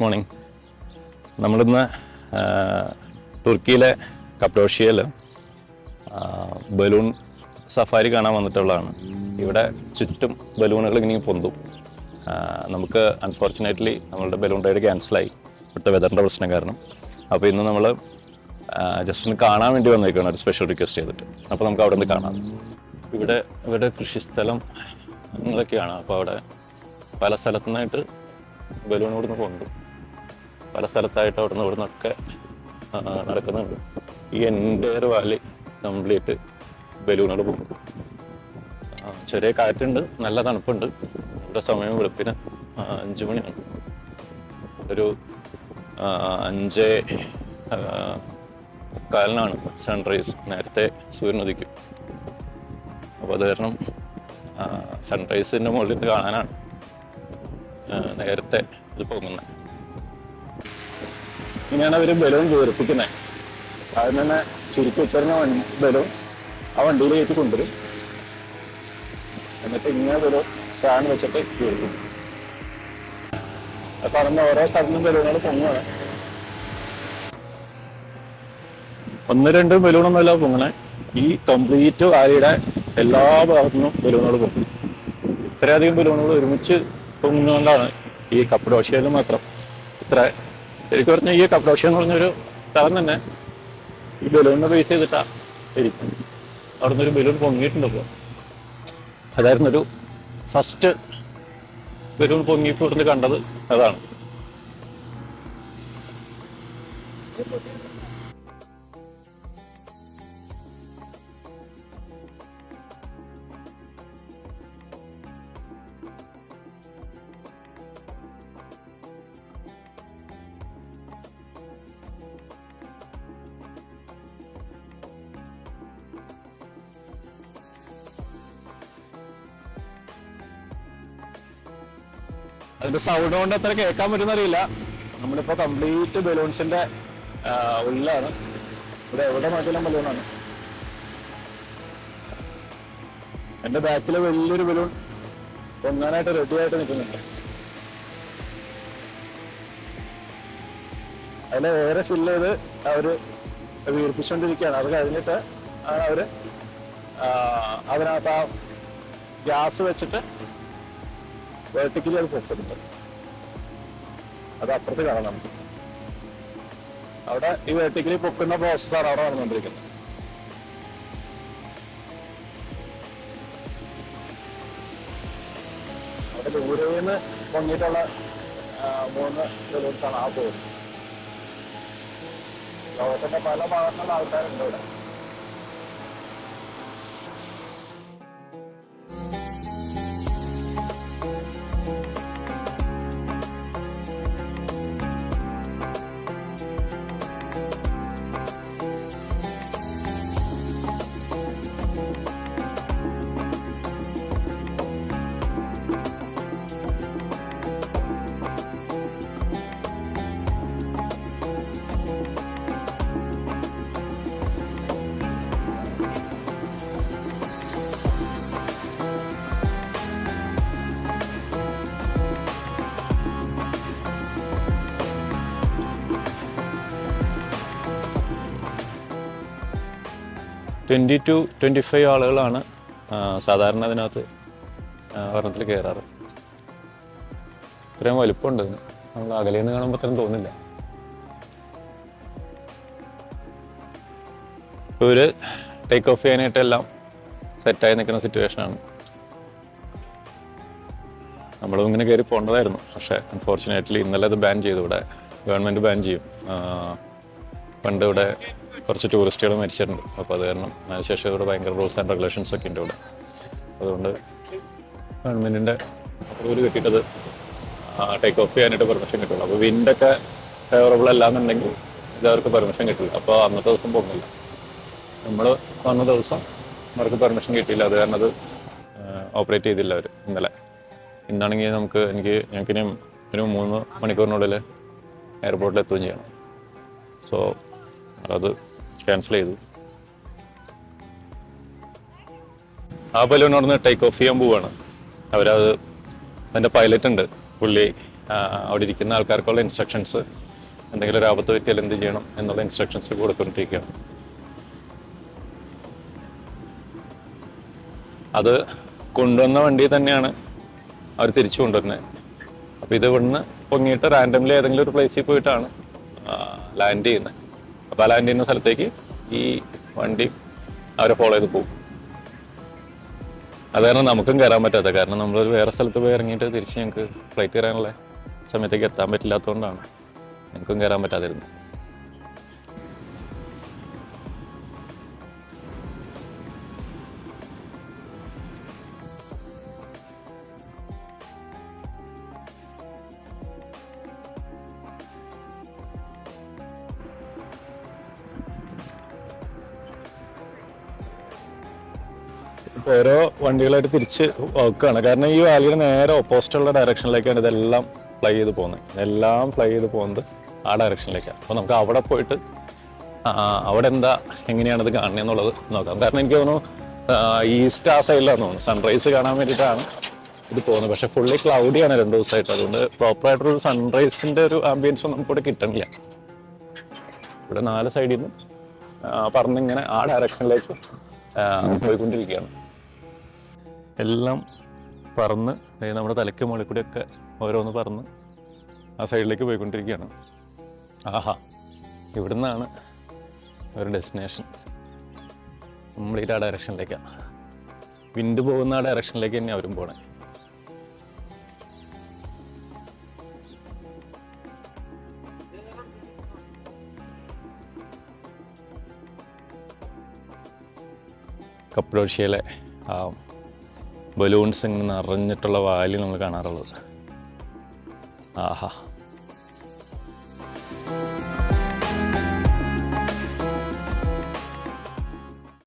Good morning. നമ്മളിന്ന് തുർക്കിയിലെ കപ്പഡോഷ്യയിൽ balloon safari കാണാൻ വന്നിട്ടുള്ളതാണ്. ഇവിടെ ചുറ്റും ബലൂണുകൾ ഇങ്ങനെ പൊന്തും. നമുക്ക് അൺഫോർച്ചുനേറ്റ്ലി നമ്മളുടെ ബലൂൺ റൈഡ് ക്യാൻസലായി, ഇവിടുത്തെ വെതറിൻ്റെ പ്രശ്നം കാരണം. അപ്പോൾ ഇന്ന് നമ്മൾ ജസ്റ്റ് ഒന്ന് കാണാൻ വേണ്ടി വന്നേക്കാണ്, ഒരു സ്പെഷ്യൽ റിക്വസ്റ്റ് ചെയ്തിട്ട്. അപ്പോൾ നമുക്ക് അവിടെ നിന്ന് കാണാം. ഇവിടെ കൃഷിസ്ഥലം ഇതൊക്കെയാണ്. അപ്പോൾ അവിടെ പല സ്ഥലത്തു നിന്നായിട്ട് ബലൂൺ ഇവിടുന്ന് പൊന്തും. പല സ്ഥലത്തായിട്ട് അവിടെ നിന്നൊക്കെ നടക്കുന്നുണ്ട്. ഈ എൻ്റയർ വാലി കംപ്ലീറ്റ് ബലൂണോട് പൊന്തും. ചെറിയ കാറ്റുണ്ട്, നല്ല തണുപ്പുണ്ട്. ഇവിടെ സമയം വെളുപ്പിന് 5 മണിയാണ്. ഒരു 5:15 സൺറൈസ്. നേരത്തെ സൂര്യൻ ഉദിക്കും. അപ്പോൾ അത് കാരണം സൺറൈസിൻ്റെ മുകളിൽ നിന്ന് കാണാനാണ് നേരത്തെ ഇത് പോകുന്നത്. ഇങ്ങനെയാണ് അവർ ബലൂൺ വീർപ്പിക്കുന്നത്. അതിന് തന്നെ ചുരുക്കി വെച്ചിരുന്ന ബലൂൺ ആ വണ്ടിയിൽ കയറ്റി കൊണ്ടുവരും. എന്നിട്ട് ഇങ്ങനെ ബലൂൺ ഫാൻ വെച്ചിട്ട് വീർക്കും. പറഞ്ഞ ഓരോ സ്ഥലത്തും ബലൂണുകൾ പൊങ്ങുകയാണ്. 1-2 ബലൂണൊന്നുമല്ല പൊങ്ങണേ, ഈ കംപ്ലീറ്റ് വാലിയുടെ എല്ലാ ഭാഗത്തുനിന്നും ബലൂണുകൾ പൊങ്ങും. ഇത്രയധികം ബലൂണുകൾ ഒരുമിച്ച് പൊങ്ങുന്നതുകൊണ്ടാണ് ഈ കപ്പഡോഷ്യയിൽ മാത്രം ഇത്ര. ശരിക്കും പറഞ്ഞാൽ ഈ കപ്പഡോഷ്യ എന്ന് പറഞ്ഞൊരു സ്ഥലം തന്നെ ഈ ബലൂണിനെ ബേസ് ചെയ്തിട്ടാണ് ഇരിക്കും. അവിടെ നിന്നൊരു ബലൂൺ പൊങ്ങിയിട്ടുണ്ട്. ഇപ്പോൾ അതായിരുന്നൊരു ഫസ്റ്റ് ബലൂൺ പൊങ്ങിയപ്പോൾ ഇവിടുന്ന് കണ്ടത് അതാണ്. അതിന്റെ സൗണ്ട് കൊണ്ട് എത്ര കേൾക്കാൻ പറ്റുന്ന അറിയില്ല. നമ്മളിപ്പോ കംപ്ലീറ്റ് ബലൂൺസിന്റെ ഉള്ളിലാണ്. ഇവിടെ എവിടെ നോക്കിയാലും ബലൂണാണ്. എന്റെ ബാക്കിൽ വലിയൊരു ബലൂൺ പൊങ്ങാനായിട്ട് റെഡി ആയിട്ട് നിൽക്കുന്നുണ്ട്. അതിനെ വേറെ ഫില്ല് ചെയ്ത് അവര് വീർപ്പിച്ചുകൊണ്ടിരിക്കുകയാണ്. അത് കഴിഞ്ഞിട്ട് ആണ് അവര് അതിനകത്ത് ആ ഗ്യാസ് വെച്ചിട്ട് വേർട്ടിക്കലി അത് പൊക്കുന്നുണ്ട്. അത് അപ്പുറത്ത് കാണാം. അവിടെ ഈ വേർട്ടിക്കലി പൊക്കുന്ന പ്രോസസ്സാണ് അവിടെ നടന്നുകൊണ്ടിരിക്കുന്നത്. അവിടെ ദൂരേന്ന് പൊങ്ങിയിട്ടുള്ള 3 ബലൂൺസാണ് ആ പോകുന്നത്. ലോകത്തിന്റെ പല ഭാഗത്തുള്ള ആൾക്കാരുണ്ട് ഇവിടെ. to 25 ആളുകളാണ് സാധാരണ അതിനകത്ത് ഒരെണ്ണത്തിൽ കയറാറ്. ഇത്രയും വലിപ്പമുണ്ട് ഇതിന്. നമ്മൾ അകലെ നിന്ന് കാണുമ്പോൾ അത്രയും തോന്നില്ല. ഇപ്പോൾ ഇവർ ടേക്ക് ഓഫ് ചെയ്യാനായിട്ടെല്ലാം സെറ്റായി നിൽക്കുന്ന സിറ്റുവേഷനാണ്. നമ്മളും ഇങ്ങനെ കയറി പോകേണ്ടതായിരുന്നു. പക്ഷേ അൺഫോർച്ചുനേറ്റ്ലി ഇന്നലെ അത് ബാൻ ചെയ്തു. ഇവിടെ ഗവൺമെൻറ് ബാൻ ചെയ്യും. പണ്ട് ഇവിടെ കുറച്ച് ടൂറിസ്റ്റുകൾ മരിച്ചിട്ടുണ്ട്. അപ്പോൾ അത് കാരണം അതിനുശേഷം ഇവിടെ ഭയങ്കര റൂൾസ് ആൻഡ് റെഗുലേഷൻസ് ഒക്കെ ഉണ്ട് ഇവിടെ. അതുകൊണ്ട് ഗവൺമെൻറ്റിൻ്റെ റൂൾ കിട്ടിയിട്ടത് ടേക്ക് ഓഫ് ചെയ്യാനായിട്ട് പെർമിഷൻ കിട്ടുള്ളൂ. അപ്പോൾ വിൻഡൊക്കെ ഫേവറബിൾ അല്ലാന്നുണ്ടെങ്കിൽ ഇതവർക്ക് പെർമിഷൻ കിട്ടില്ല. അപ്പോൾ അന്നത്തെ ദിവസം പോകുന്നില്ല. നമ്മൾ വന്ന ദിവസം അവർക്ക് പെർമിഷൻ കിട്ടിയില്ല. അത് കാരണം അത് ഓപ്പറേറ്റ് ചെയ്തില്ല അവർ ഇന്നലെ. ഇന്നാണെങ്കിൽ ഞങ്ങൾക്കിനിയും ഒരു 3 മണിക്കൂറിനുള്ളിൽ എയർപോർട്ടിൽ എത്തുകയും ചെയ്യണം. സോ അത് ക്യാൻസൽ ചെയ്തു. ആ ബലൂൺ അവിടെ നിന്ന് ടേക്ക് ഓഫ് ചെയ്യാൻ പോവുകയാണ്. അവരത് അതിൻ്റെ പൈലറ്റ് ഉണ്ട്, പുള്ളി അവിടെ ഇരിക്കുന്ന ആൾക്കാർക്കുള്ള ഇൻസ്ട്രക്ഷൻസ്, എന്തെങ്കിലും ഒരു ആപത്ത് പറ്റിയാൽ എന്ത് ചെയ്യണം എന്നുള്ള ഇൻസ്ട്രക്ഷൻസ് കൊടുത്തുകൊണ്ടിരിക്കുകയാണ്. അത് കൊണ്ടുവന്ന വണ്ടി തന്നെയാണ് അവർ തിരിച്ചു കൊണ്ടുവരുന്നത്. അപ്പോൾ ഇത് ഇവിടുന്ന് പൊങ്ങിയിട്ട് റാൻഡംലി ഏതെങ്കിലും ഒരു പ്ലേസിൽ പോയിട്ടാണ് ലാൻഡ് ചെയ്യുന്നത്. അപ്പോൾ ആ ലാൻഡ് ചെയ്യുന്ന സ്ഥലത്തേക്ക് ഈ വണ്ടി അവരെ ഫോളോ ചെയ്ത് പോകും. അത് കാരണം നമുക്കും കയറാൻ പറ്റാത്ത, കാരണം നമ്മളൊരു വേറെ സ്ഥലത്ത് പോയി ഇറങ്ങിയിട്ട് തിരിച്ച് ഞങ്ങൾക്ക് ഫ്ലൈറ്റ് കയറാനുള്ള സമയത്തേക്ക് എത്താൻ പറ്റില്ലാത്തതുകൊണ്ടാണ് ഞങ്ങൾക്കും കയറാൻ പറ്റാതിരുന്നത്. ഇപ്പോൾ ഓരോ വണ്ടികളായിട്ട് തിരിച്ച് വെക്കുകയാണ്. കാരണം ഈ വാലിയുടെ നേരെ ഓപ്പോസിറ്റുള്ള ഡയറക്ഷനിലേക്കാണ് ഇതെല്ലാം ഫ്ലൈ ചെയ്ത് പോകുന്നത്. ഇതെല്ലാം ഫ്ലൈ ചെയ്ത് പോകുന്നത് ആ ഡയറക്ഷനിലേക്കാണ്. അപ്പോൾ നമുക്ക് അവിടെ പോയിട്ട് അവിടെ എന്താ എങ്ങനെയാണിത് കാണുന്നതെന്നുള്ളത് നോക്കാം. കാരണം എനിക്ക് തോന്നുന്നു ഈസ്റ്റ് ആ സൈഡിലാണെന്ന് തോന്നുന്നു സൺറൈസ് കാണാൻ വേണ്ടിയിട്ടാണ് ഇത് പോകുന്നത്. പക്ഷേ ഫുള്ളി ക്ലൗഡിയാണ് 2 ദിവസമായിട്ട്. അതുകൊണ്ട് പ്രോപ്പറായിട്ടൊരു സൺറൈസിൻ്റെ ഒരു ആംബിയൻസ് ഒന്നും നമുക്കിവിടെ കിട്ടണില്ല. ഇവിടെ 4 സൈഡിൽ നിന്ന് പറന്നിങ്ങനെ ആ ഡയറക്ഷനിലേക്ക് പോയിക്കൊണ്ടിരിക്കുകയാണ്. എല്ലാം പറന്ന് നമ്മുടെ തലയ്ക്ക് മുകളിൽ കൂടെയൊക്കെ ഓരോന്ന് പറന്ന് ആ സൈഡിലേക്ക് പോയിക്കൊണ്ടിരിക്കുകയാണ്. ആഹാ, ഇവിടുന്നാണ് ഒരു ഡെസ്റ്റിനേഷൻ. കംപ്ലീറ്റ് ആ ഡയറക്ഷനിലേക്കാണ്. വിൻഡ് പോകുന്ന ആ ഡയറക്ഷനിലേക്ക് തന്നെ അവരും പോണേ. കപ്പഡോഷ്യയിലെ ആ ബലൂൺസ് ഇങ്ങനെ നിറഞ്ഞിട്ടുള്ള വാലി നമ്മൾ കാണാറുള്ളത്. ആഹാ.